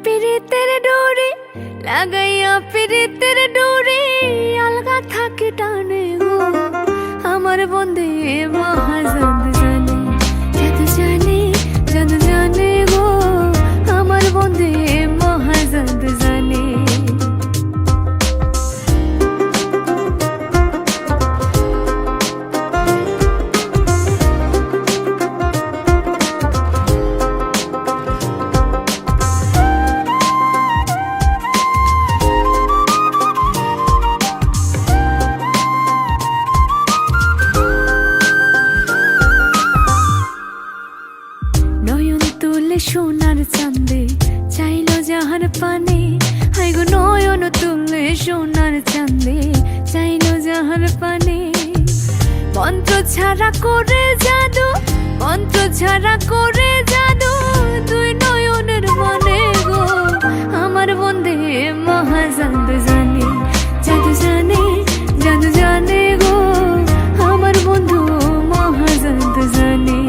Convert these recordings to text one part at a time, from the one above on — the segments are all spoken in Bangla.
পিরিতের ডোরে লাগাইয়া পিরিতের ডোরে আলগা থাকে টানে গো আমার বন্ধে মহাজান জানে জাদু জানে জাদু জানে গো আমার বন্ধে মহাজান জানে সোনার চাঁদে চাইলো যাহার পানে হাই গো নয়ন তুলে সোনার চাঁদে চাইলো যাহার পানে মন্ত্র ছাড়া করে জাদু মন্ত্র ছাড়া করে জাদু দুই নয়নের মানে গো আমার বন্ধে মহাজাদ জানে জাদু জানে জাদু জানে গো আমার বন্ধু মহাজাদ জানে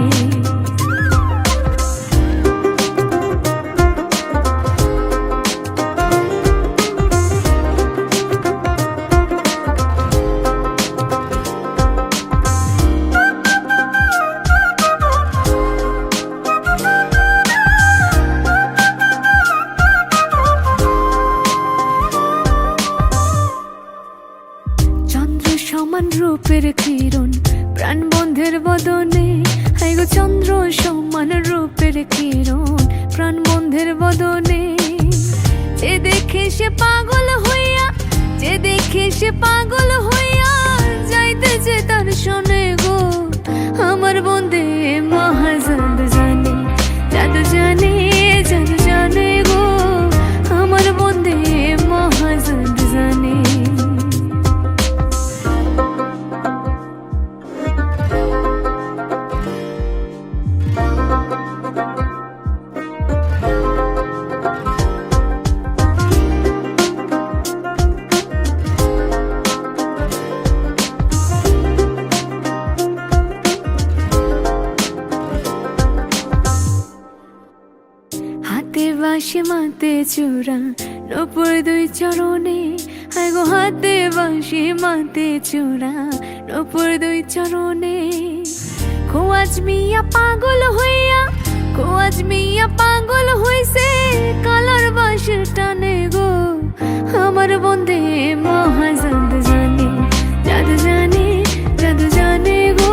সমান রূপের কিরণ প্রাণ বন্ধের বদনে হাই গো চন্দ্র সমান রূপের কিরণ প্রাণ বন্ধের বদনে যে দেখে সে পাগল হইয়া যে দেখে সে পাগল হইয়া যাইতেছে তার শোনে গো আমার বন্ধে মহাজাদ জানে জাদু জানে জাদু জানে গো আমার বন্ধে মহাজাদ জানে বাঁশি মাতে চূড়া নপুর দুই চরণে হাই গো হাতে বাঁশি মাতে চূড়া নপুর দুই চরণে খোয়াজ মিয়া পাগল হইয়া খোয়াজ মিয়া পাগল হইছে কালার বাঁশির টানে গো আমার বন্ধে মহাজাদ জানে জাদু জানে জাদু জানে গো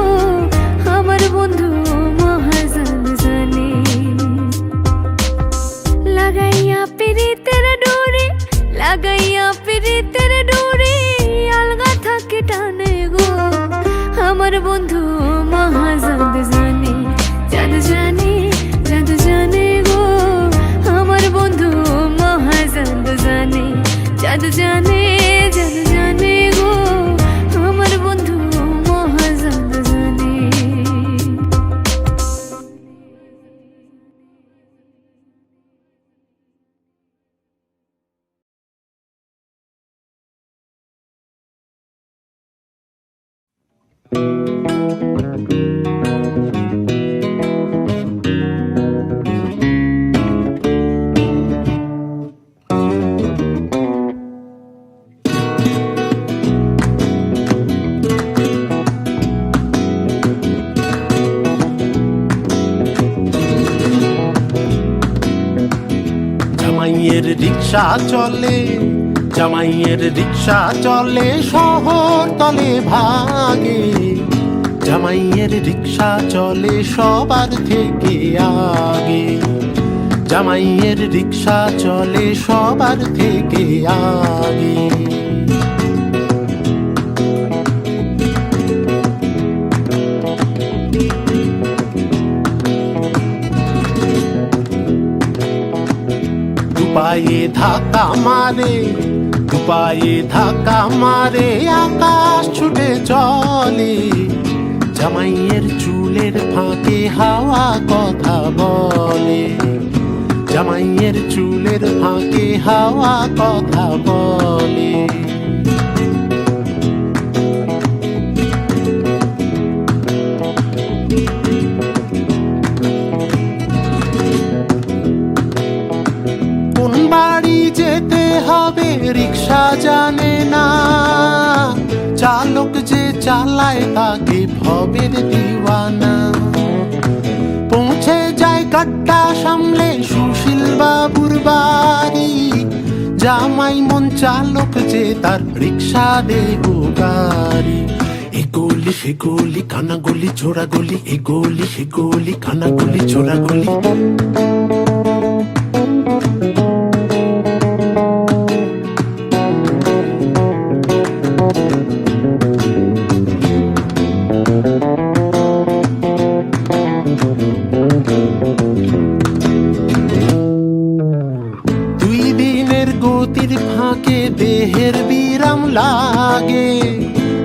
আমার বন্ধু মহাজাদ জানে লাগাইয়া পিরিতের ডোরে লাগাইয়া পিরিতের ডোরে আলগা থাকে টানে গো আমার বন্ধু মহাজাদ জানে জাদু জানে জাদু জানে গো আমার বন্ধু মহাজাদ জানে জাদু জানে জাদু জানে গো আমার বন্ধু মহাজাদ জানে জামাইয়ের রিক্সা চলে জামাইয়ের রিক্সা চলে শহর তলে ভাগে জামাইয়ের রিক্সা চলে সবার থেকে আগে জামাইয়ের রিক্সা চলে সবার থেকে আগে দুপায়ে ধাক্কা মারে দুপায়ে ধাক্কা মারে আকাশ ছুটে চলে জামাইয়ের চুলের ফাঁকে হাওয়া কথা বলে জামাইয়ের চুলের ফাঁকে হাওয়া কথা বলে চালক যে চালায় তাকে ভবের দিওয়ানা। পৌঁছে যায় গাড্ডা সামলে সুশীল বাবুর বাড়ি, জামাই মন চালক যে তার রিক্সা দেহ গাড়ি। এ গলি সে গলি কানাগলি ছোড়া গলি, এ গলি সে গলি কানাগলি ছোড়া গলি। দুই দিনের গতির ফাঁকে দেহের বিরাম লাগে,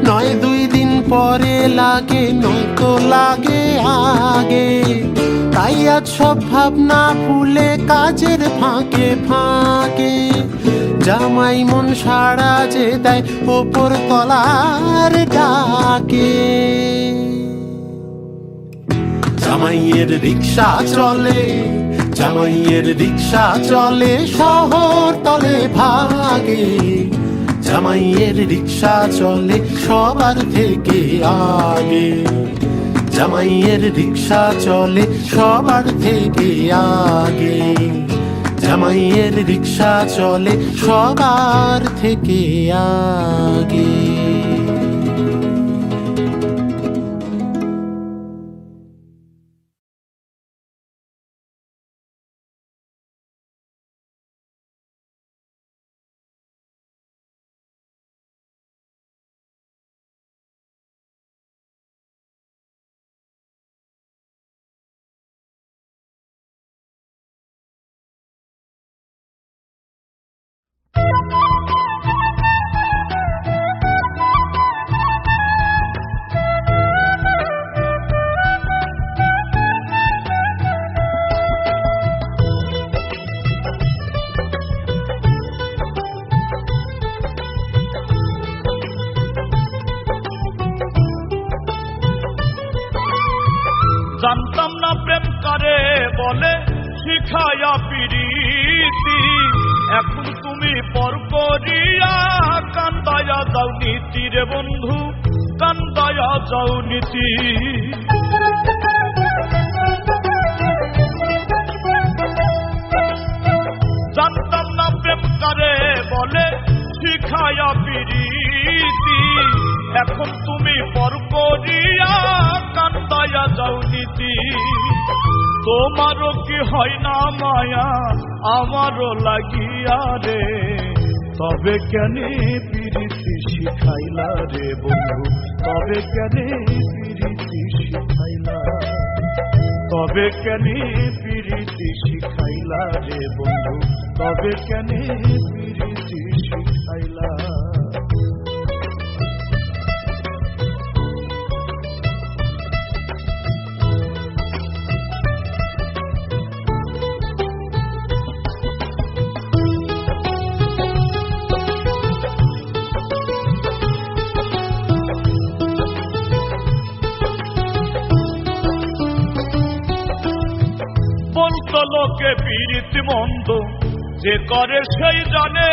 নয় দুই দিন পরে লাগে নয়তো লাগে আগে। তাই আজ সব ভাবনা ভুলে কাজের ফাঁকে ফাঁকে জামাই মন সাড়া যে দেয় ওপর তলার ডাকে। জামাইয়ের রিক্সা চলে, জামাইয়ের রিক্সা চলে শহর তলে ভাগে, জামাইয়ের রিক্সা চলে সবার থেকে আগে, জামাইয়ের রিক্সা চলে সবার থেকে আগে, জামাইয়ের রিক্সা চলে সবার থেকে আগে। জানতাম না প্রেম করে বলে শিখায়া পিরিতি, এখন তুমি পর করিয়া কান্দায়া যাও নীতি রে বন্ধু, কান্দায়া যাও নীতি। জানতাম না প্রেম করে বলে শিখায়া পিরিতি, এখন তুমি পর করিয়া কান্দায়া যাও নীতি। তোমারও কি হয় না মায়া আমারও লাগিয়া রে, তবে কেন পিরিতি শিখাইলা রে বন্ধু, তবে কেন পিরিতি শিখাইলা, তবে কেন পিরিতি শিখাইলা রে বন্ধু, তবে কেন পিরিতি শিখাইলা। বলতো লোকে পিরিতি মন্দ, যে করে সেই জানে,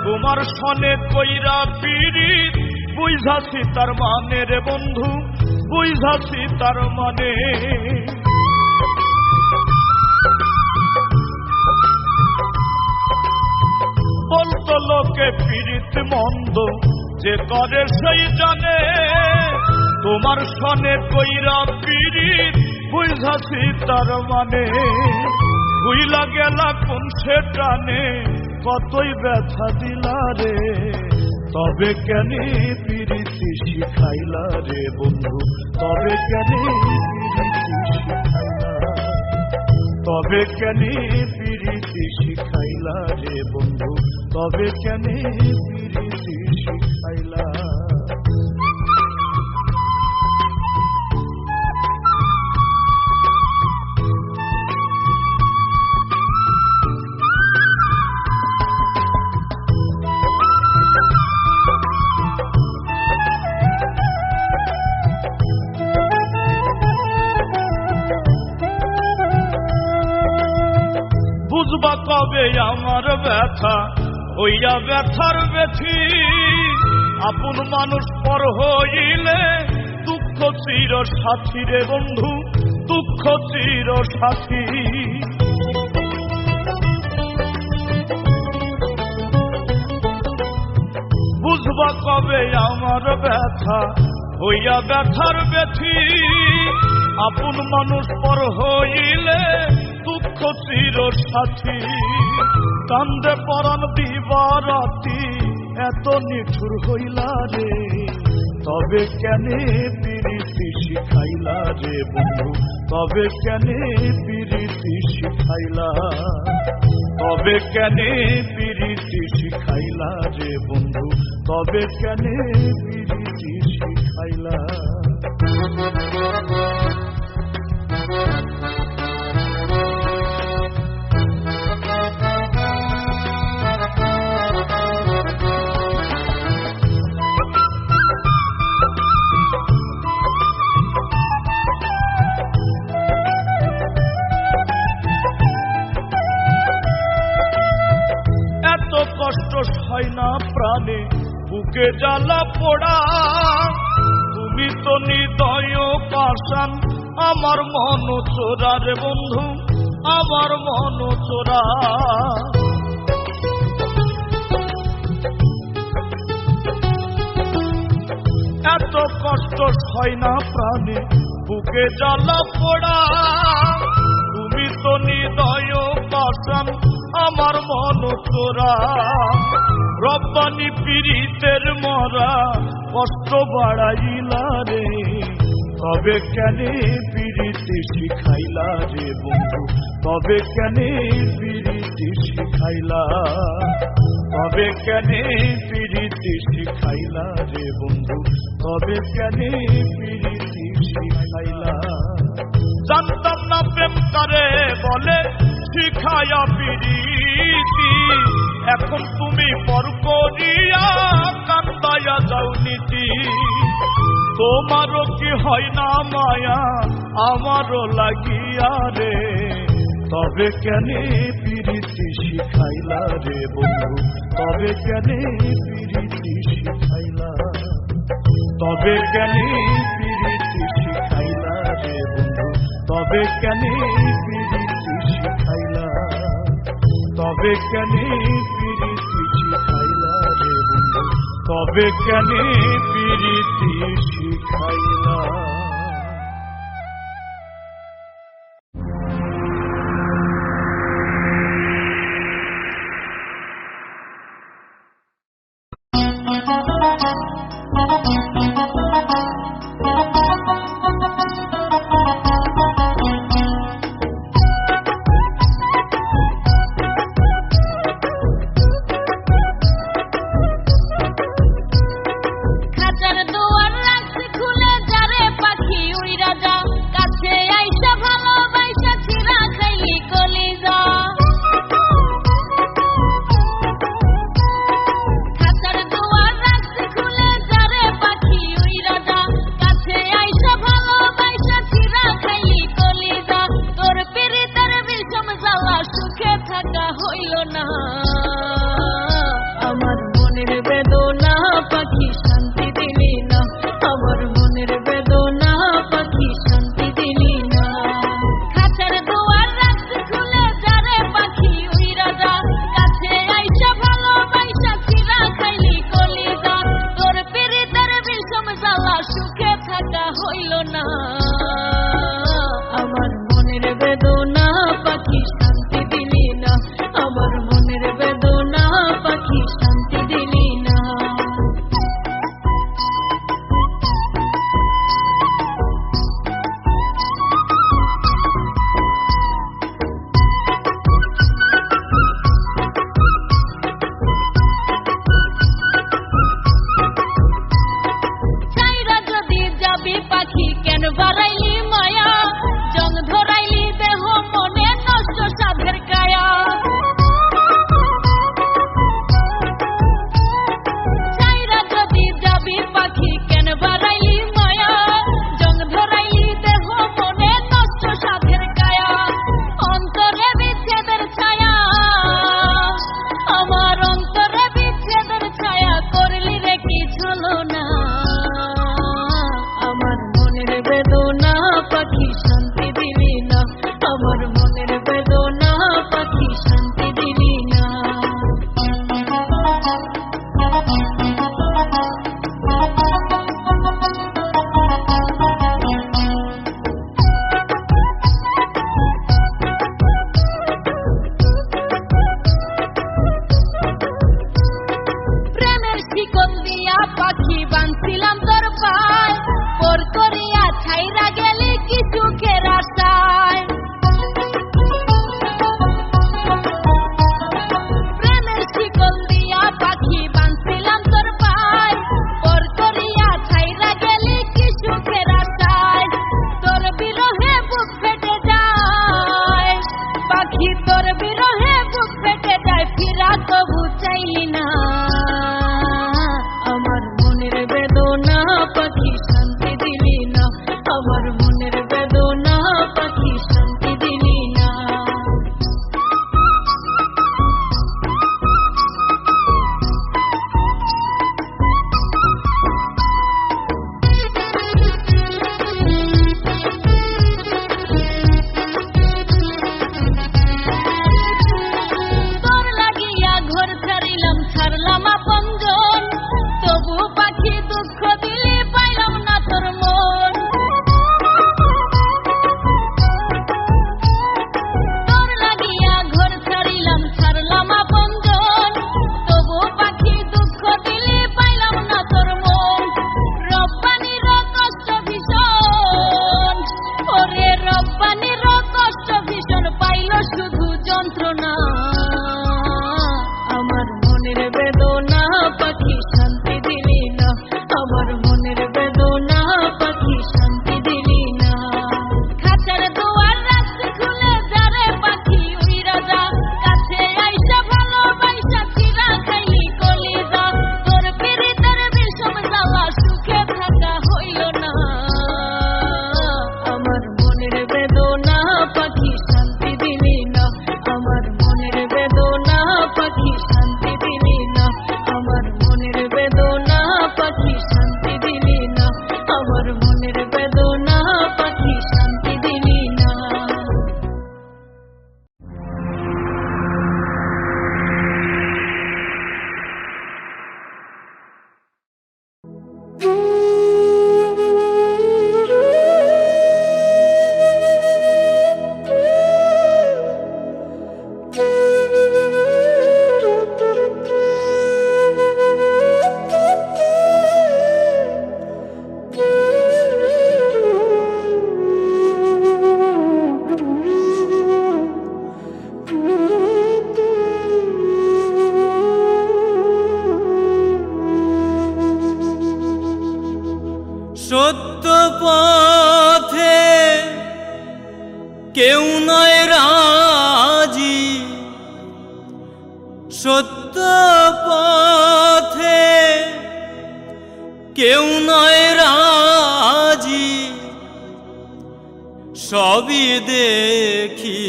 তোমার সনে কইরা পিরিত বুঝাছি তার মানে রে বন্ধু, বুঝাছি তার মানে। বলতো লোকে পিরিতি মন্দ, যে করে সেই জানে, তোমার সনে কইরা পিরিত বুঝাছি তার মানে। বুইলা গেলা কোন সে টানে, কতই ব্যথা দিলা রে, তবে কেন পিরিতি শিখাইলা রে বন্ধু, তবে কেন পিরিতি শিখাইলা, তবে কেন পিরিতি শিখাইলা রে বন্ধু, তবে কেন পিরিতি শিখাইলা। বুঝবা কবে আমার ব্যথা হইয়া ব্যথার ব্যথি, আপন মানুষ পর হইলে দুঃখ চির সাথী রে বন্ধু, দুঃখ চির সাথী। বুঝবা কবে আমার ব্যথা হইয়া ব্যথার ব্যথি, আপন মানুষ পর হইলে দুঃখ চির সাথী। কান্দে পরাণ দিবারাতি এত নিঠুর হইলা রে, তবে কেনে প্রীতি শিখাইলা রে বন্ধু, তবে কেনে প্রীতি শিখাইলা, তবে কেনে প্রীতি শিখাইলা রে বন্ধু, তবে কেনে প্রীতি শিখাইলা। এত কষ্ট সয় না প্রাণে বুকে জ্বালা পোড়া, তুমি তো হৃদয় পাষাণ আমার মন চোরা রে বন্ধু, আমার মন চোরা। এত কষ্ট সয় না প্রাণে বুকে জ্বালা পোড়া, তুমি তো হৃদয় পাষাণ আমার মন চোরা। রব্বানি পীড়িতের মরা কষ্ট বাড়াইলা রে, তবে কেনে প্রীতি শিখাইলা রে বন্ধু, তবে কেনে প্রীতি শিখাইলা, তবে কেনে প্রীতি শিখাইলা রে বন্ধু, তবে কেনে প্রীতি শিখাইলা। জানতাম না প্রেম করে বলে শিখায়া প্রীতি, এখন তুমি পর করিয়া কান্দায়া যাও নীতি। তোমারও কি হয় না মায়া আমারও লাগিয়া রে, তবে কেনে প্রীতি শিখাইলা রে বন্ধু, তবে কেনে প্রীতি শিখাইলা, তবে কেনে প্রীতি শিখাইলা রে বন্ধু, তবে কেনে প্রীতি শিখাইলা, তবে কেনে প্রীতি শিখাইলা রে বন্ধু, তবে কেনে প্রীতি শিখাইলা। আমার মনের বেদনা পাখি শান্তি দিলি না, আমার মনের পাখি তোর বিরহে বুক ফেটে যায় ফিরা তবু চাইলি না আমার মনের বেদনা পাখি শান্তি দিলি না আমার মনের বেদনা পাখি শান্তি দিলি না ছাড়লাম আপনজন তবু পাখি দুঃখ দিলি পাইলাম না তোর মন তোর লাগিয়া ঘর ছাড়িলাম ছাড়লাম আপনজন তবু পাখি দুঃখ দিলি পাইলাম না তোর মন রব্বানির কষ্ট ভীষণ ওরে রব্বানির কষ্ট ভীষণ পাইল শুধু যন্ত্রণা আমার মনের বেদনা পাখি শান্তি দিলি না আমার মনের বেদনা পাখি শান্তি দিলি না খাঁচার দুয়ার রাখতে খুলে যারে পাখি উইরা যা কাছে আইসা ভালোবাসা চিরা খাইলি কলিজা তোর পিরিতের বিষম জ্বালা সুখে থাকা হইল না আমার মনের বেদনা পাখি শান্তি দিলি না আমার মনের বেদনা পাখি শান্তি দিলি না আমার মনের বেদনা পাখি শান্তি দিলি না আমার মনের বেদনা পাখি শান্তি দিলি না সত্য পথে কেউ নয় রাজি সত্য পথে কেউ নয় রাজি সবই দেখি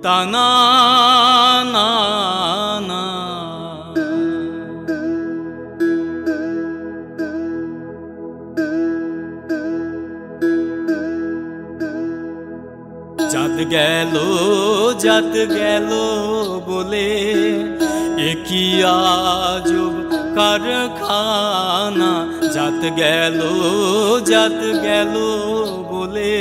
তা না না না জাত গেল বলে একই আজব কারখানা জাত গেল বলে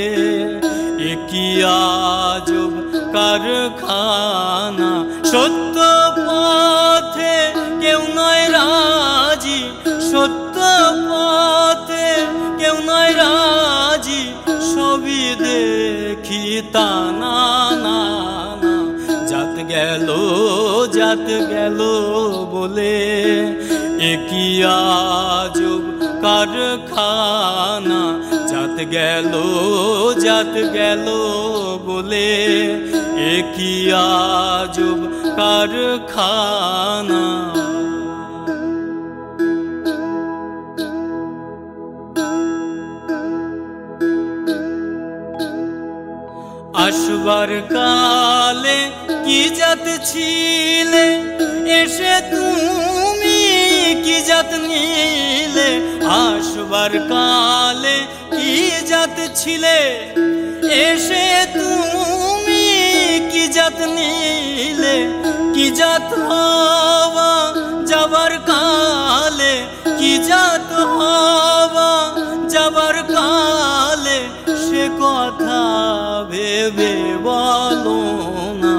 একই আজব কারখানা সত্য পথে কেউ নয় রাজি সত্য পথে কেউ নয় রাজি সবই দেখি তা না না না জাত গেল বলে একই আজব কারখানা জাত গেল বলে একই আজব কারখানা আসবার কালে কি জাত ছিলে এসে তুমি কি জাত নিলে আসবার কালে কি জাত ছিলে এসে তুমি কি জাত নিলে কি জাত হওয়া যাবার কালে কি জাত হওয়া যাবার কালে সে কথা ভেবে বলো না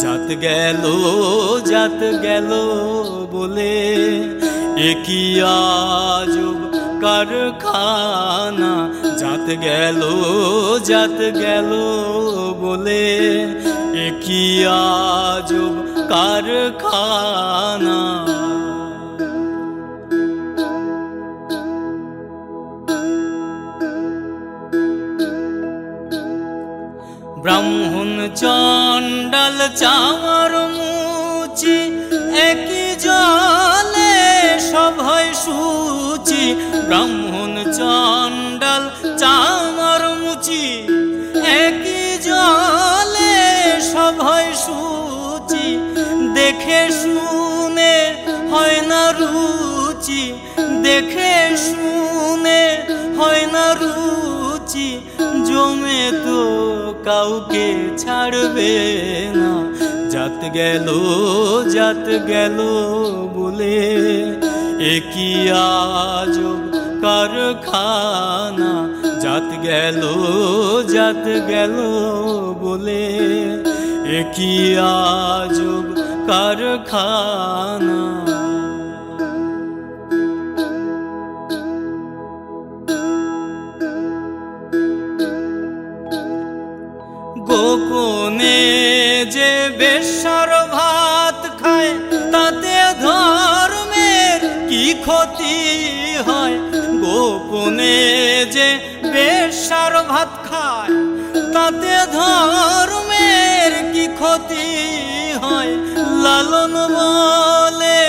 জাত গেল বলে একই আজব কারখানা জাত গেল বলে একই আজব কারখানা ব্রাহ্মণ চণ্ডাল চামার মুচি একই জলে সভয় সূচি ব্রাহ্মণ চণ্ডাল চামার মুচি একই জলে সভয় সূচি দেখে শুনে হয় না রুচি দেখে শুনে হয় না রুচি জমে তো কাউকে ছাড়বে না জাত গেল বলে একই আজব কারখানা জাত গেল বলে একই আজব কারখানা গোপনে যে বেশ্যার ভাত খায় তাতে ধর্মের কি ক্ষতি হয় গোপনে যে বেশ্যার ভাত খায় তাতে ধর্মের কি ক্ষতি হয় লালন বলে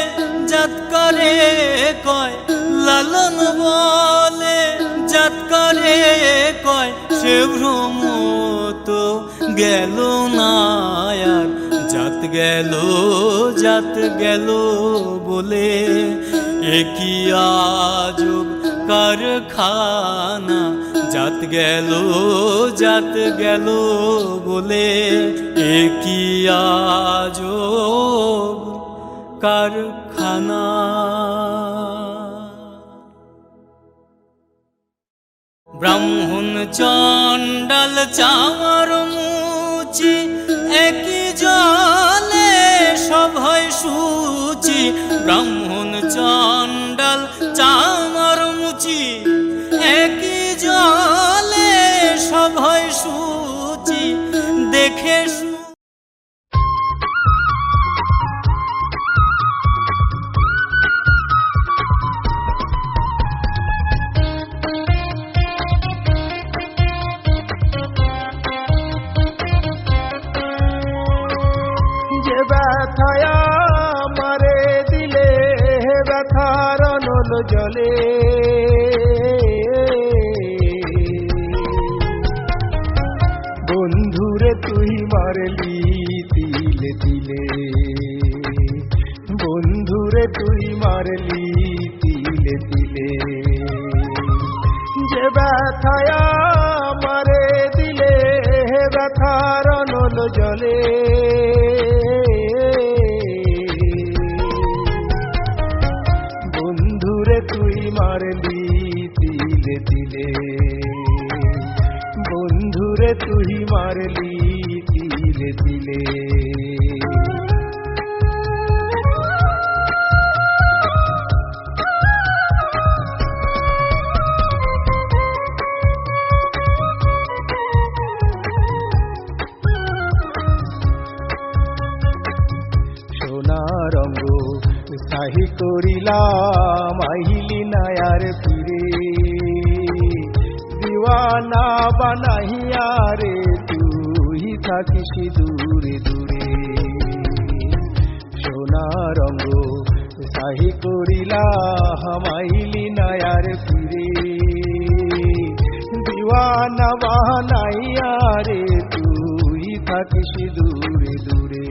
জাত করে কয় লালন বলে জাত করে কয় সে ভ্রম তো গেল না আর জাত গেল বলে একই আজব কারখানা জাত গেল বলে একই আজব কারখানা ব্রাহ্মণ চণ্ডাল চামার মুচি একই জলে সভয় সূচি ব্রাহ্মণ চণ্ডাল চামার মুচি একই জলে সভয় সূচি দেখে ব্যথায়া মারে দিলে ব্যথার নল জলে বন্ধুরে তুই মারলি তিলে তিলে বন্ধুরে তুই মারলি তিলে তিলে যে ব্যথায়া মারে দিলে ব্যথার নল জলে তুই মারলি তিলে তিলে বন্ধুরে তুই মারলি তিলে তিলে সোনা রঙ্গ সাহি করিলাম আহিলি নায়ার ফিরে দিওয়ানা বানাহিয়া রে তুই থাকিস দূরে দূরে সোনা রঙ্গ সাহি করিলাম আহিলি নায়ার ফিরে দিওয়ানা বানাহিয়া রে তুই থাকিস দূরে দূরে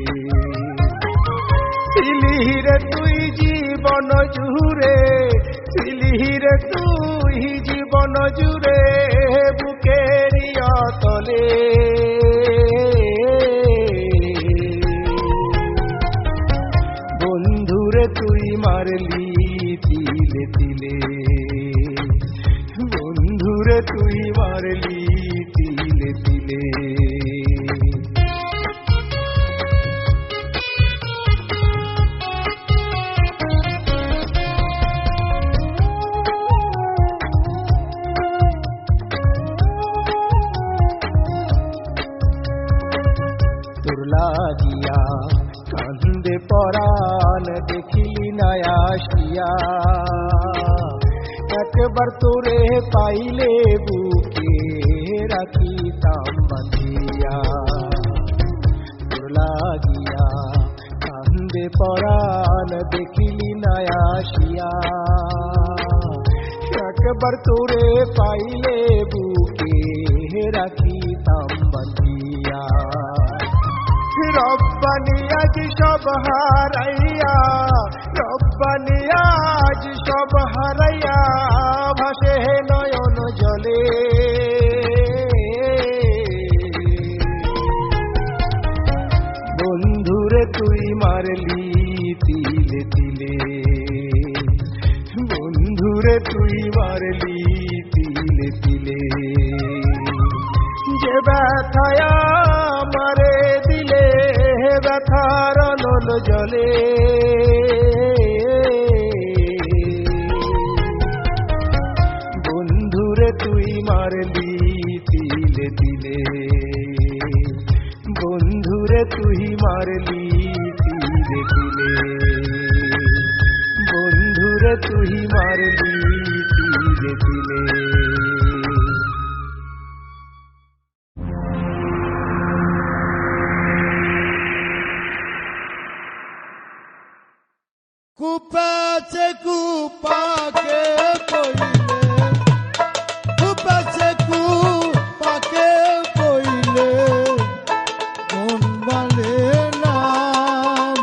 সিলিহিরে তুই জীবন জুড়ে সিলিহিরে তুই জীবন জুড়ে বুকের তলে বন্ধুরে তুই মারলি তিলে তিলে বন্ধুরে তুই মারলি তিলে তিলে লাগিয়া কান্দে পরাণ দেখিলি নায়া আসিয়া একবার তোরে পাইলে বুকে রাখিতাম বাঁধিয়া পরাণ দেখিলি না আসিয়া, একবার তোরে পাইলে বুকে রাখিতাম বাঁধিয়া। রব্বানি আজ সব হারাইয়া, রব্বানি আজ সব হারাইয়া, ভাসে নয়ন জলে। বন্ধুরে তুই মারলি তিলে তিলে, বন্ধুরে তুই মারলি তিলে তিলে, যে ব্যথায় মারে দিলে ব্যথার নল জলে। বন্ধুরে তুই মারলি তিলে তিলে, বন্ধুরে তুই মারলি তিলে তিলে, বন্ধুরে তুই মারলি তিলে তিলে। কুপাছে কুপাকে কইলে, কুপাছে কুপাকে কইলে, মন বলে না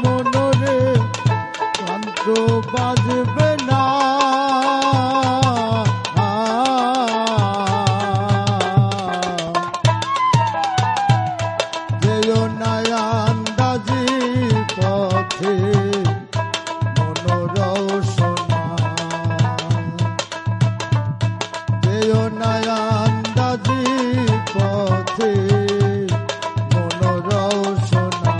মনরে কান্ত বাজবে না। যেও না আন্দাজি পথে রওশনা, যেও না আন্দাজি পথে মন রওশনা।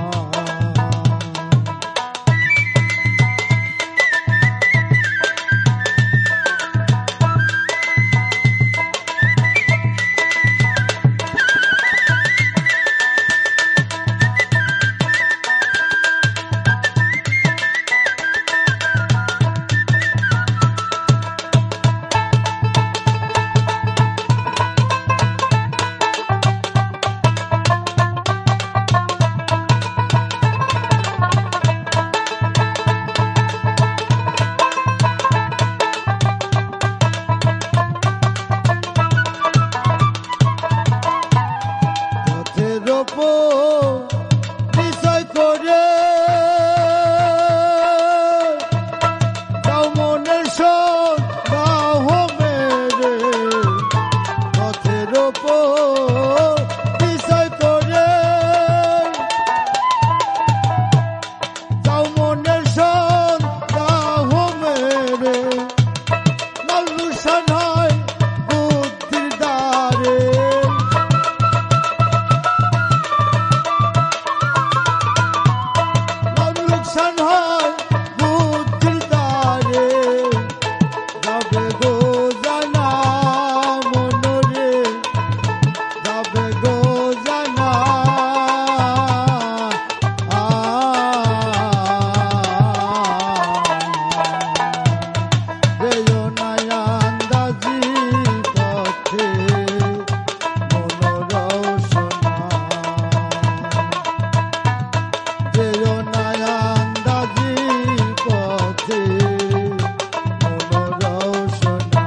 বিষয় করে দাও মনের শোক দাও মেরে, পথের ওপর বিষয় করে দাও মনের শোক দাও মেরে, লালুসান হয় বুদ্ধির দ্বারে। বুদ্ধির দ্বারে যাবে গো জানা মনরে, যাবে গো জানা। যেও না আন্দাজি পথে মন রওশনা, যেও না আন্দাজি পথে মন রওশনা।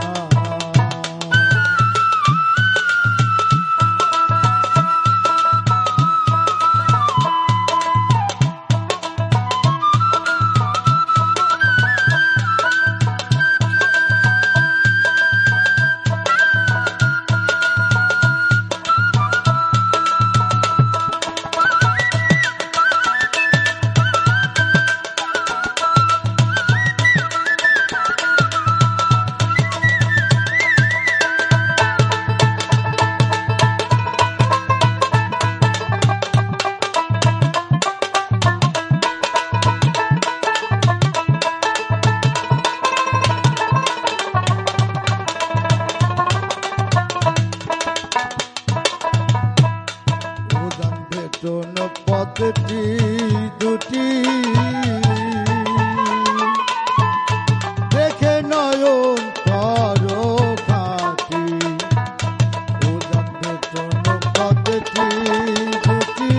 বেতন পথটি দুটি দেখে নয়ন করো খাটি, উদান বেতন পথটি দুটি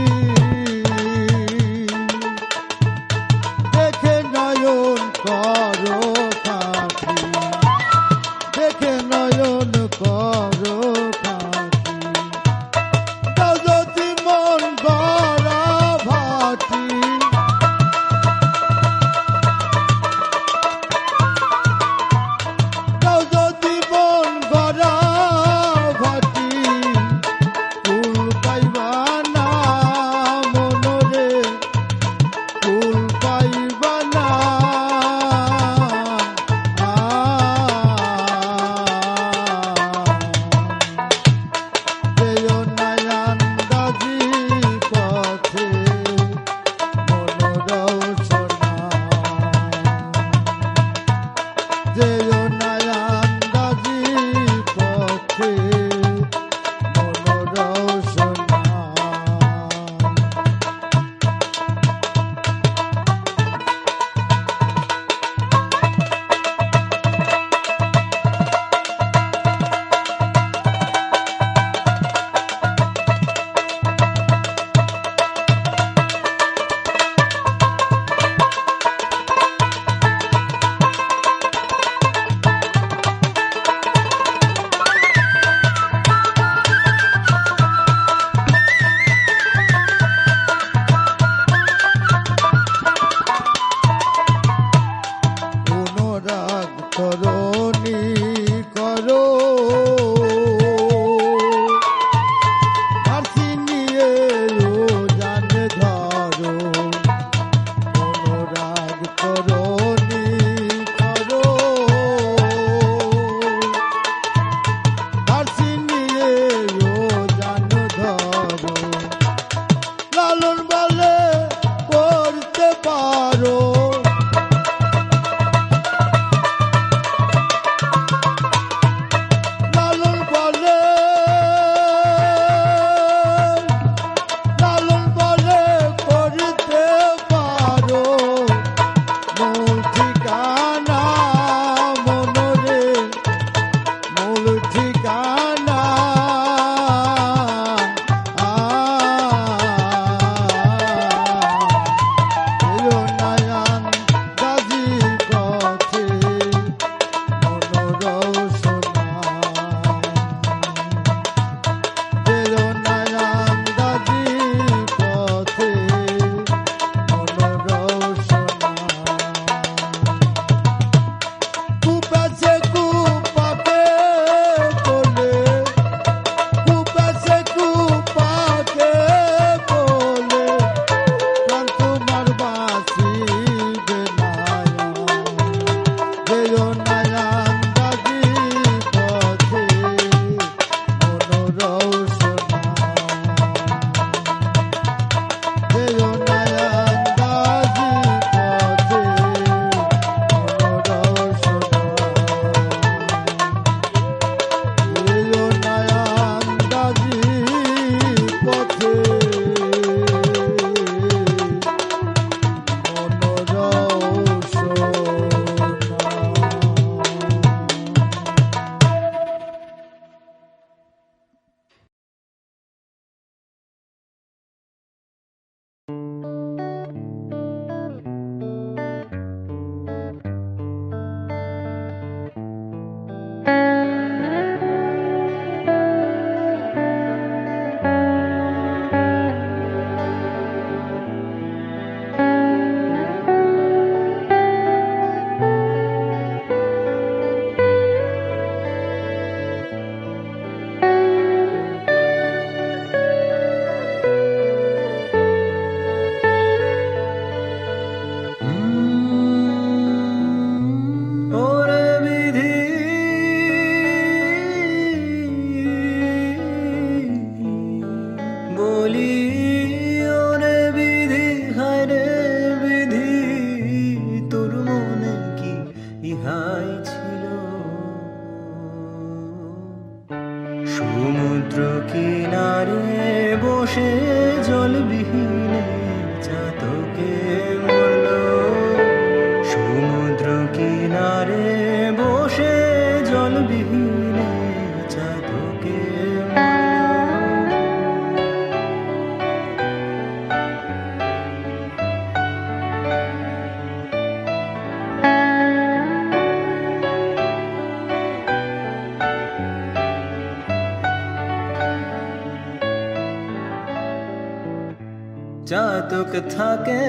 চাতক থাকে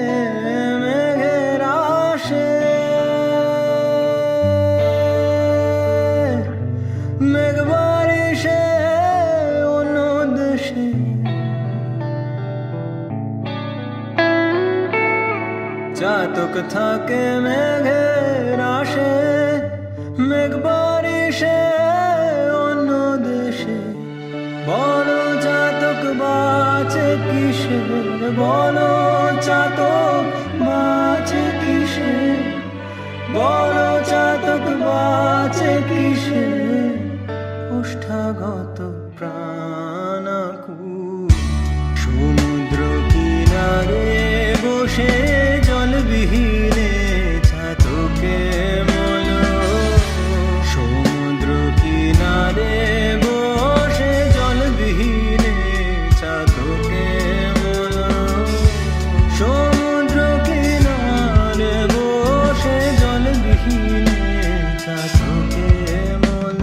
মেঘের আশে, মেঘ বারিশে অন্য দেশে, চাতক থাকে মেঘের আশে, মেঘ বারিশে অন্য দেশে। বলো চাতক বাঁচে কিসে, বলো চাতক বাঁচে কিসে, বলো চাতক বাঁচে কিসে, ওষ্ঠাগত প্রাণাকুল। সমুদ্র কিনারে বসে জলবিহীনে চাতকে মল, সমুদ্র কিনারে বসে জলবিহীনে চাতকে মল, সমুদ্র কিনারে বসে জলবিহীনে চাতকে মল।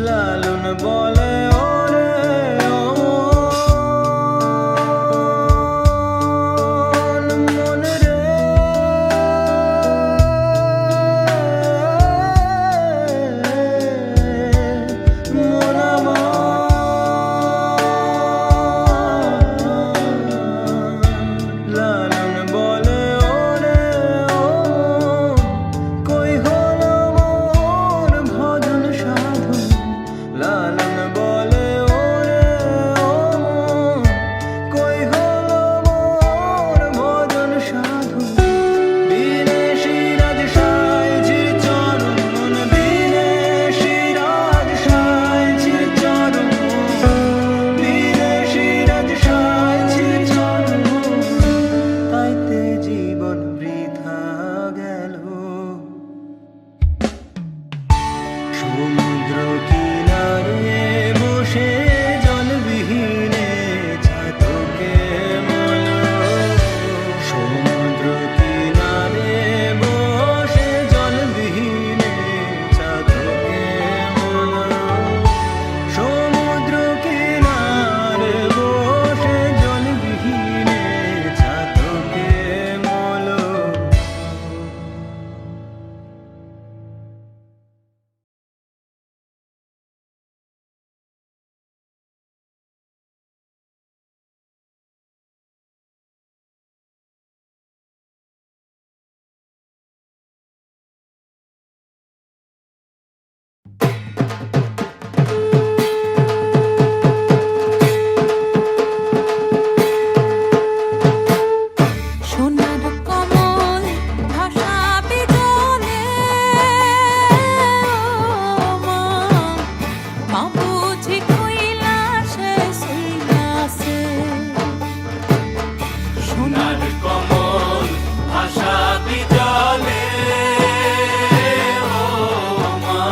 লালন বলে ওরে অমন মন রে, মন আমার। লালন বলে ওরে অমন, কই হলো মোর ভজন সাধন। লালন বলে ওরে অমন, কই হলো মোর ভজন সাধন। বিদেশি রাজ সাইজির চরণ, বিদেশি রাজ সাইজির চরণ, বিদেশি রাজ সাইজির চরণ। তাইতে জীবন বৃথা গেল, সমুদ্র কিনারে বসে জলবিহীনে চাতকে মল, সমুদ্র কিনারে বসে জলবিহীনে চাতকে মল, সমুদ্র কিনারে বসে জলবিহীনে চাতকে মল। সোনার কমল ভাসাবে জলে, ও মা, মা বুঝি কৈলাসে শৈলাসে। সোনার কমল ভাসাবি জলে, ও মা,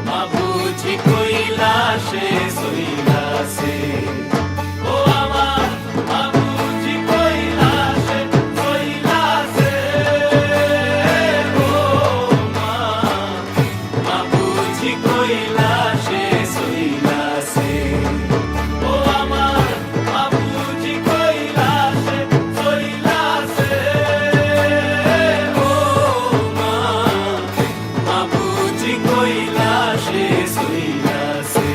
মা বুঝি কৈলাসে শৈলাসে। ও আমার মা বুঝি কৈলাসে শৈলাসে, ও মা, মা বুঝি কৈলাসে শৈলাসে। ও আমার মা বুঝি কৈলাসে শৈলাসে, ও মা, মা বুঝি কৈলাসে শৈলাসে।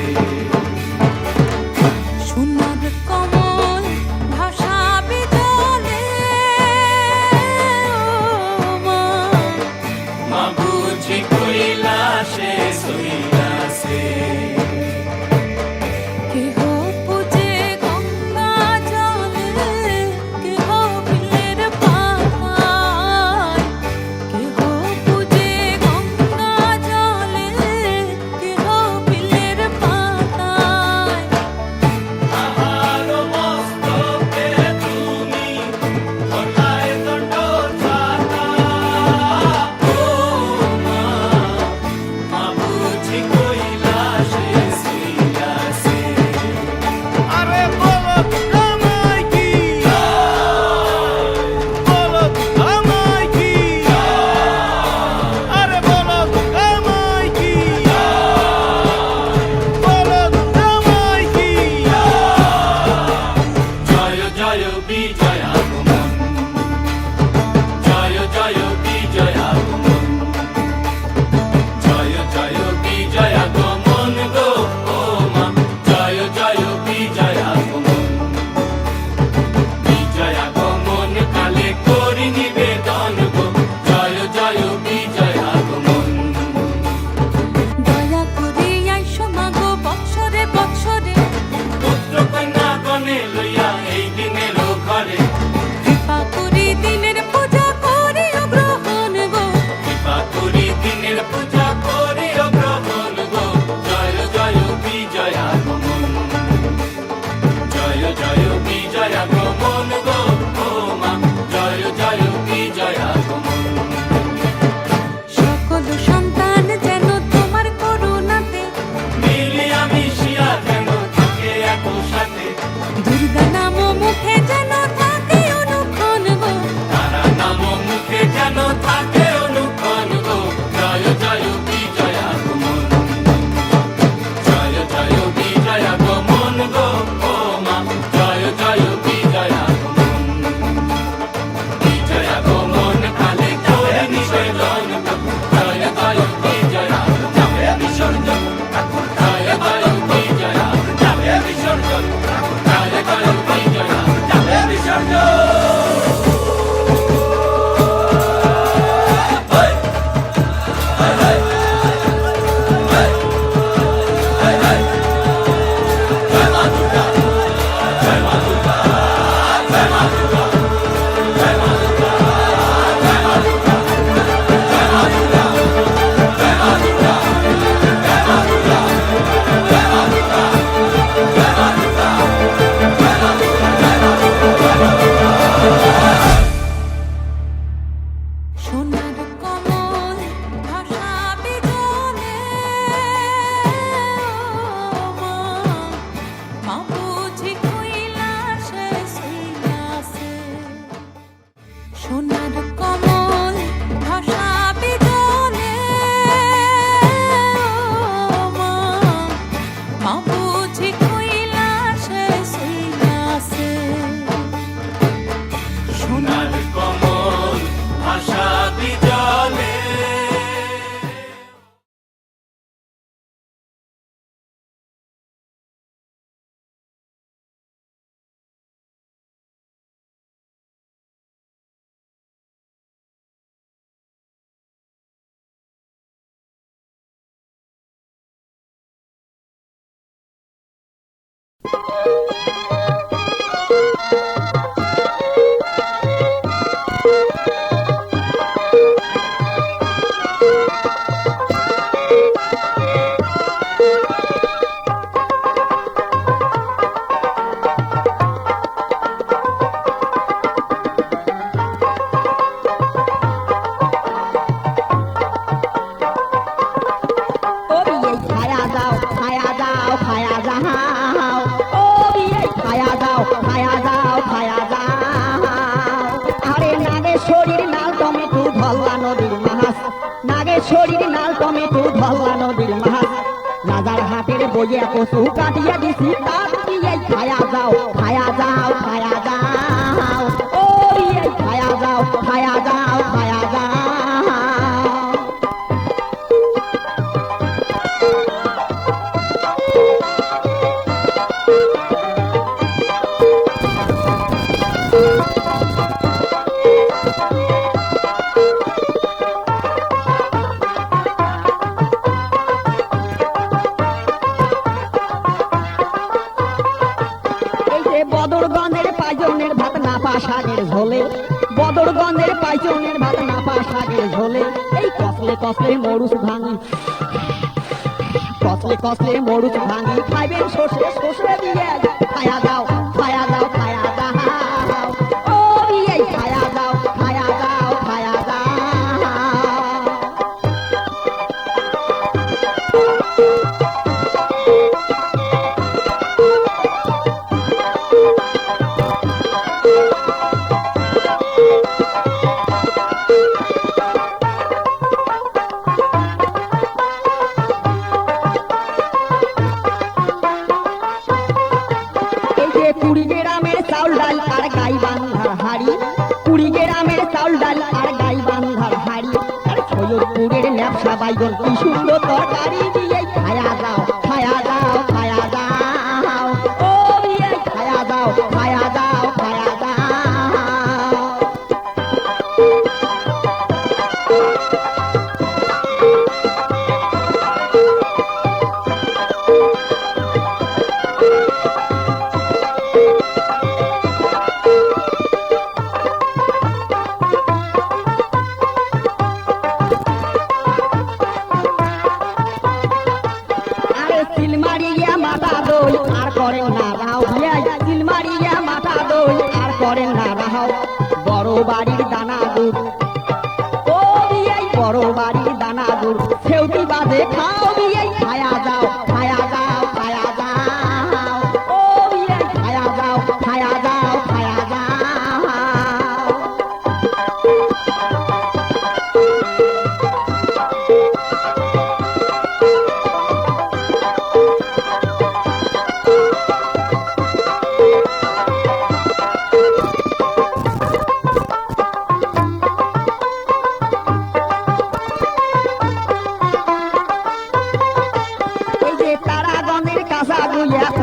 শরীর নাল টমেটো ধল্লা নদীর মাছ রাজার হাটের বইয়ে কচু কাটিয়া দিছি তার দিয়ে খায়া যাও খায়া যাও খায়া যাও ও খায়া যাও খায়া যাও খায়া যাও শাকের ঝোলে বদরগঞ্জের পাইচনের ভাত নাপা শাকের ঝোলে এই কসলে কসলে মরুচ ভাঙি কসলে কসলে মরুচ ভাঙি খাইবেন শোষে শোষে দিয়ে খায়া দাও খায়া দাও খায়া দাও ও এই খায়া দাও খায়া দাও খায়া দাও ন্যাপসা বাইগন কি সুন্দর তরকারি দিয়ে খায়া দাও খায়া দাও খায়া দাও ও খায়া দাও খায়া দাও খায়া দাও বড় বাড়ির দানা দুধ ও বড় বাড়ির দানা দুধ সেউটি বাজে খাও খায়া যাও খায়া যাও খায়া যাও ও খায়া যাও খায়া যাও খায়া যাও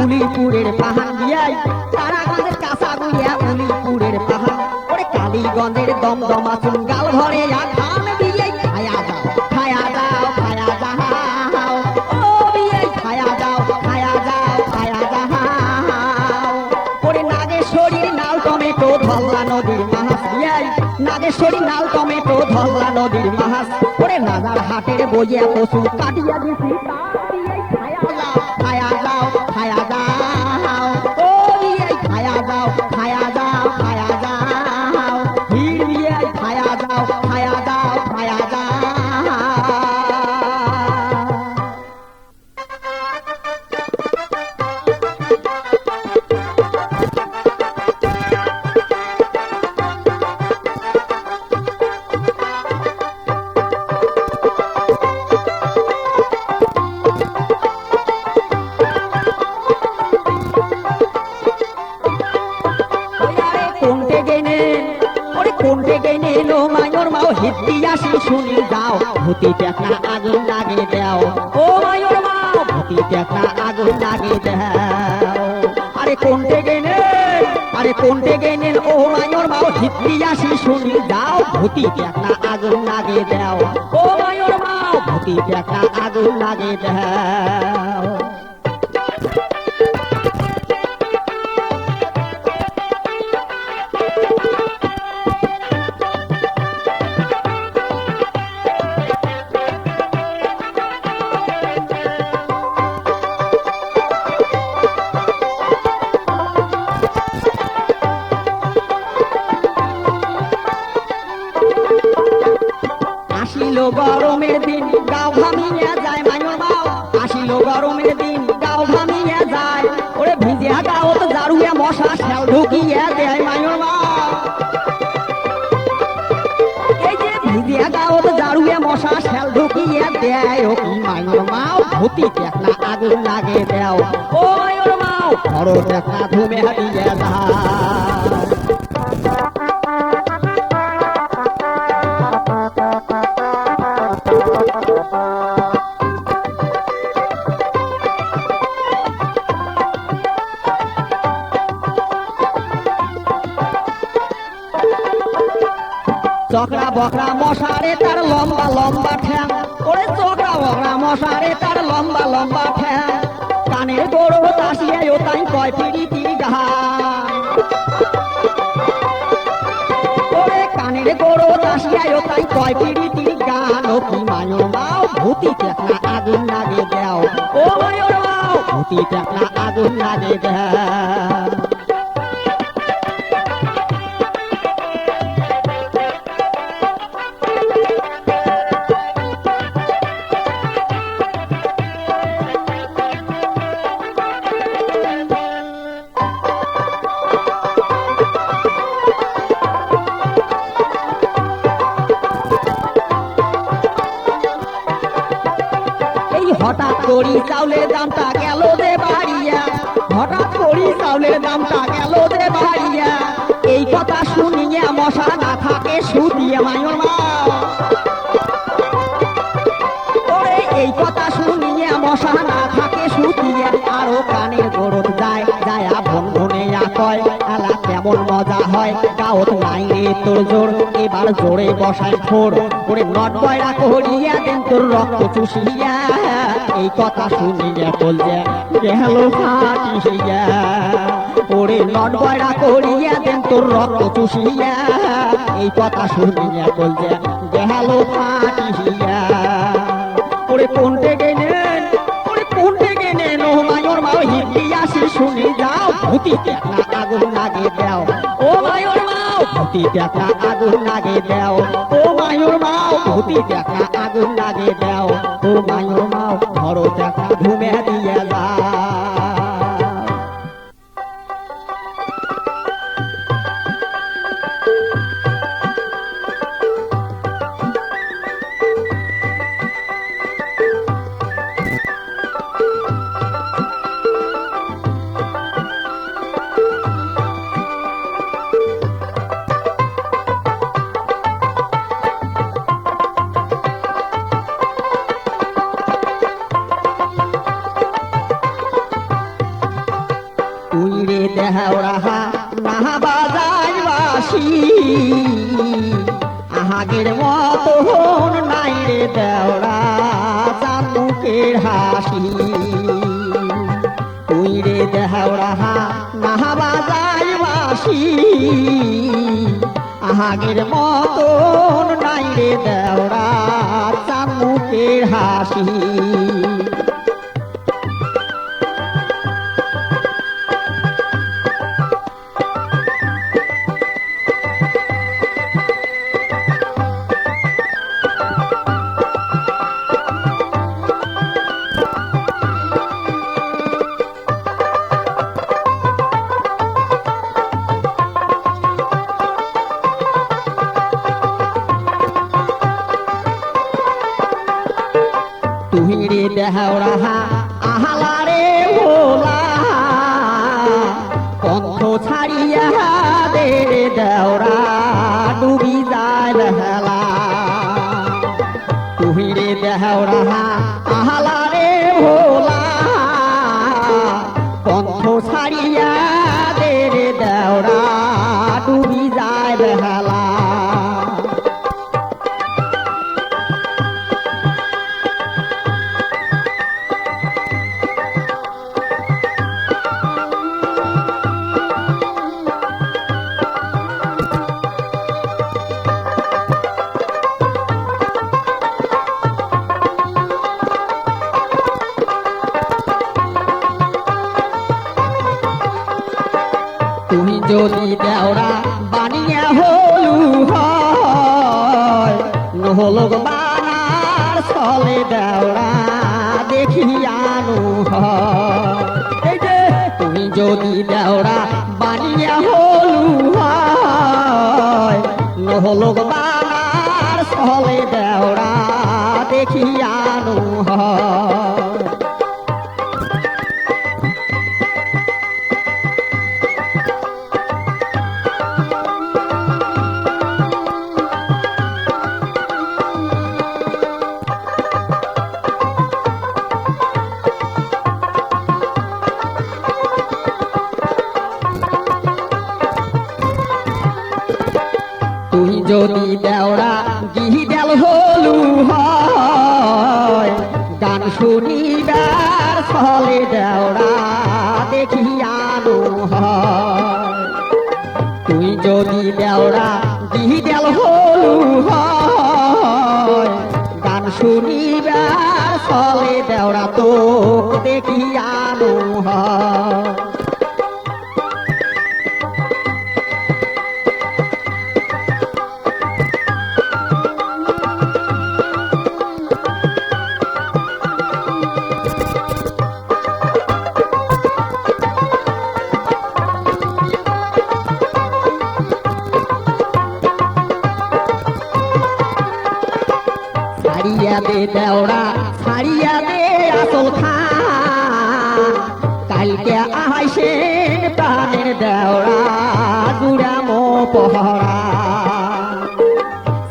উলিপুরের পাহাড় দিয়াই তারাগঞ্জের কাঁচা গুলিয়া উলিপুরের পাহাড় ওরে কালীগঞ্জের দমদমা চুনগাল ঘরে ধান দিয়ে খায়া যাও খায়া যাও খায়া যাও ও খায়া যাও খায়া যাও খায়া যাও ওরে নাগেশ্বরীর নাল টমেটো ধল্লা নদীর মাছ দিয়াই নাগেশ্বরী নাল টমেটো ধল্লা নদীর মাছ ওরে রাজার হাটের বইয়া কচু কাটিয়া দিছি খায়া যাও খায়া যাও খায়া যাও ও খায়া যাও খায়া যাও খায়া যাও ভিড় দিয়ে খায়া যাও খায়া যাও খায়া যাও শুনি যাও ভূতি দেখা আগুন লাগে দাও ও মায়ের মা ভূতি দেখা আগুন লাগে দাও আরে কোনটে গেনে ও মায়ের মা হিত্তি আসি শুনি যাও ভূতি দেখা আগুন লাগে দাও ও মায়ের মা ভূতি দেখা আগুন লাগে দাও গরমের দিন গাও ঘামিয়ে যায় মায়ুর মাও আসিল গরমের দিন গাও ঘামিয়ে যায় ওরে ভিজিয়া গাও তো জারুয়া মশা শ্যাল ঢুকিয়ে দেয় মায়ুর মাও এই যে ভিজিয়া গাও তো জারুয়া মশা শ্যাল ঢুকিয়ে দেয় ও কি মায়ুর মাও ভূতি দেখনা আগুন লাগে দেও ও মায়ুর মাও বড় দেখনা ধুমে দিয়ে যায় চকরা বকরা মশারে তার লম্বা লম্বা ঠ্যাং ওরে চকরা বকরা মশারে তার লম্বা লম্বা ঠ্যাং কানের গোড়ো তাসিয়া ও তাই কয় পিড়িতি গান ওরে কানের গোড়ো তাসিয়া ও তাই কয় পিড়িতি গান ও কি মায়ুর মাও ভূতি দেখনা আগুন লাগে দেও ও মায়ুর মাও ভূতি দেখনা আগুন লাগে দেও হঠাৎ করি চাউলের দামটা গেল যে বাড়িয়া হঠাৎ করি চাউলের দামটা গেল যে বাড়িয়া এই কথা শুনিয়া মশা না থাকে শুধিয়া মায়ুর মাও ওরে এই কথা শুনিয়া মশা না থাকে শুধিয়া আরো কানের গরদ যায় যায়া ভন ভনিয়া কয় আলা কেমন মজা হয় গাওত নাই রে তোর জোর এবার জোরে বসায় ঠোর ওরে নট বয়রা করিয়া দেন তোর রক্ত চুষিয়া এই কথা শুনিয়া বলছে গেল ফাটিয়া ওরে নট বয়রা করিয়া দেন তোর রক্ত চুষিয়া এই কথা শুনিয়া বলছে গেল ফাটিয়া ওরে কোনটে গেলেন ওরে কোনটে গেলেন ও মায়ুর মাও হিন্দিয়া সে শুনে যাও ভূতি দেখনা আগুন লাগে দেও ও মায়ুর মাও ভূতি দেখনা আগুন লাগে দেও ও মায়ুর মাও ভূতি দেখনা আগুন লাগে দেও ও মায়ুর মাও ঘর দেখা ঘুমে দিয়ে যাও তুইরে দেহরা নাহা বাজাই বাসি আহাগের মতো নাই রে দেওরা চান্দুকের হাসি তুইরে দেহরা নাহা বাজাই বাসি আহাগের মতো নাই রে দেওরা চান্দুকের হাসি তুহিরে দেহরা আহালারে ভোলা কণ্ঠ ছাড়িয়া দে দেওরা ডুবি যায় বেলা তুহিরে দেহরা আহালারে ভোলা কণ্ঠ ছাড়িয়া দে দেওরা ডুবি যায় বেলা তুমি যদি দেওরা বানিয়ে হলু হয় নহলোক বানা ছলে দেওরা দেখিয়ানো হয়। এই যে তুমি যদি দেওরা বানিয়া হলু হয় নহলোক বানার ছলে দেওরা দেখিয়ানো হয়। তুই যদি দেওরা গিহিদেল হলু হয় গান শুনিবার ছলে দেওরা দেখিয়ানো হয়। তুই যদি দেওরা গিহিদেল হলু হয় গান শুনিবার ছলে দেওরা তো দেখিয়ানো হয়। ছাড়িয়া দে দেওরা ছাড়িয়া দে আসল খান কালকে আহাইসেন প্রাণের দেওরা জুড়ামো পহরা।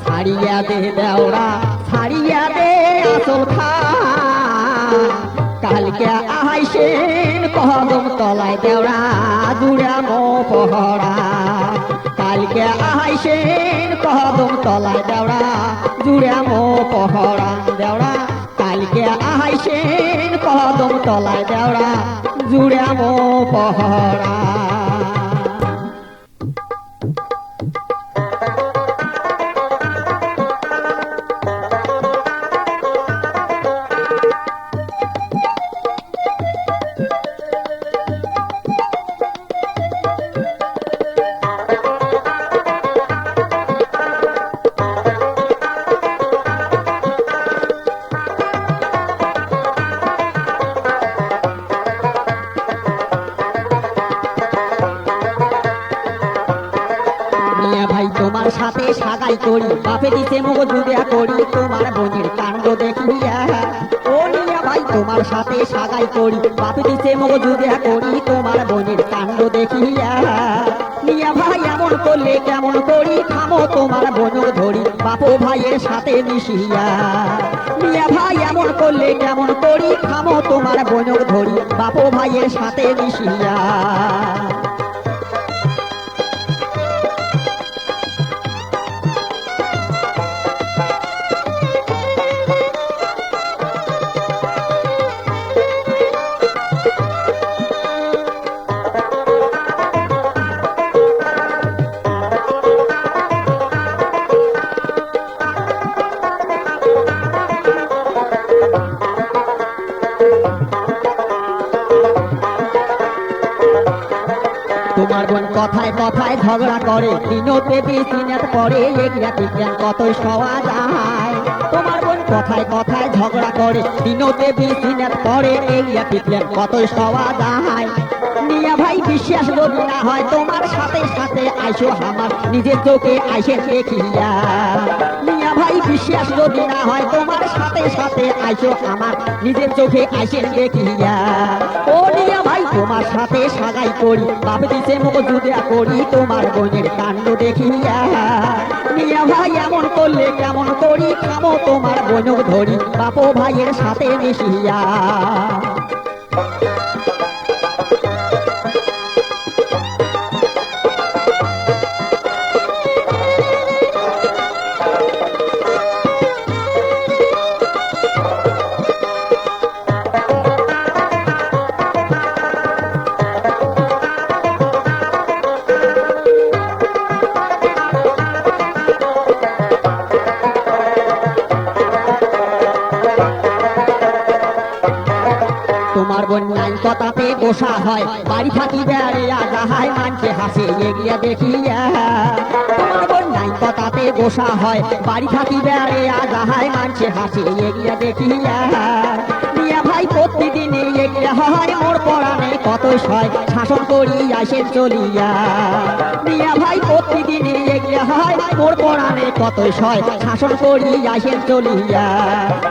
ছাড়িয়া দে দেওরা ছাড়িয়া দে আসল খান কালকে আহাইসেন কদম তলায় দেওরা জুড়ামো পহরা। কালকে আহাইসেন কদম তলায় দেওরা জুড়ামো পহরা। দেওরা কালকে আহাইসেন কদম তলায় দেওরা জুড়ামো পহরা। মিয়া ভাই তোমার সাথে সাগাই করি বাপে দিতে মুখ জুড়িয়া করি তোমার বোনের কাণ্ড দেখিয়া। ও মিয়া ভাই তোমার সাথে সাগাই করি বাপে দিতে মুখ জুড়িয়া করি তোমার বোনের কাণ্ড দেখিয়া। মিয়া ভাই এমন করলে কেমন করি থামো তোমার বোনর ধরি বাপু ভাইয়ের সাথে মিশিয়া। মিয়া ভাই এমন করলে কেমন করি থামো তোমার বোনর ধরি বাপু ভাইয়ের সাথে মিশিয়া। তোমার বোন কথায় কথায় ঝগড়া করে দিনতে বিচিনাত পরে এগিয়া বিজ্ঞান কতই সওয়া যায়। তোমার বোন কথায় কথায় ঝগড়া করে দিনতে বিচিনাত পরে এগিয়া বিজ্ঞান কতই সওয়া যায়। মিয়া ভাই বিশ্বাস যদি না হয় তোমার সাথে সাথে আইসো আমার নিজের চোখে আইসে দেখিয়া। মিয়া ভাই বিশ্বাস যদি না হয় তোমার সাথে সাথে আইসো আমার নিজের চোখে আইসে দেখিয়া। ও মিয়া ভাই তোমার সাথে সাগাই করি বাপে দিছে মুখ জুড়িয়া করি তোমার বোনের কাণ্ড দেখিয়া। মিয়া ভাই এমন করলে কেমন করি থামো তোমার বোনক ধরি বাপু ভাইয়ের সাথে মিশিয়া। তোমার বোন নাই কথাতে গোসা হয় বাড়ি থাকি বেড়ে আজাহায় মানছে হাসে এগিয়া দেখিয়া। তোমার বোন নাই কথাতে গোসা হয় বাড়ি থাকি বেড়ে আজাহায় মানছে হাসি এগিয়ে দেখিয়া মিয়া ভাই প্রতিদিনে এগিয়ে হয় মোর পড়ানে কত সয় শাসন করি আসেন চলিয়া মিয়া ভাই প্রতিদিনে এগিয়ে হয় মোর পড়ানে কত সয় শাসন করি আসেন চলিয়া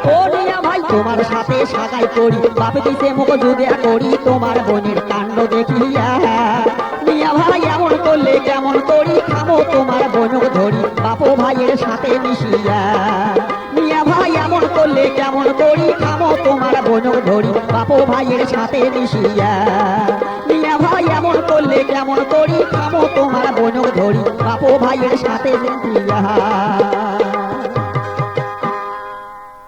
ও মিয়া ভাই তোমার সাথে সাগাই করি বাপে দিতে মুখ যুগে করি তোমার বোনের কাণ্ড দেখিয়া মিয়া ভাই এমন করলে কেমন করি খাবো তোমার বোনক ধরি বাপু ভাইয়ের সাথে মিশিয়া মিয়া ভাই এমন করলে কেমন করি খাবো তোমার বোনক ধরি বাপু ভাইয়ের সাথে মিশিয়া মিয়া ভাই এমন করলে কেমন করি খাবো তোমার বোনক ধরি বাপু ভাইয়ের সাথে মিশিয়া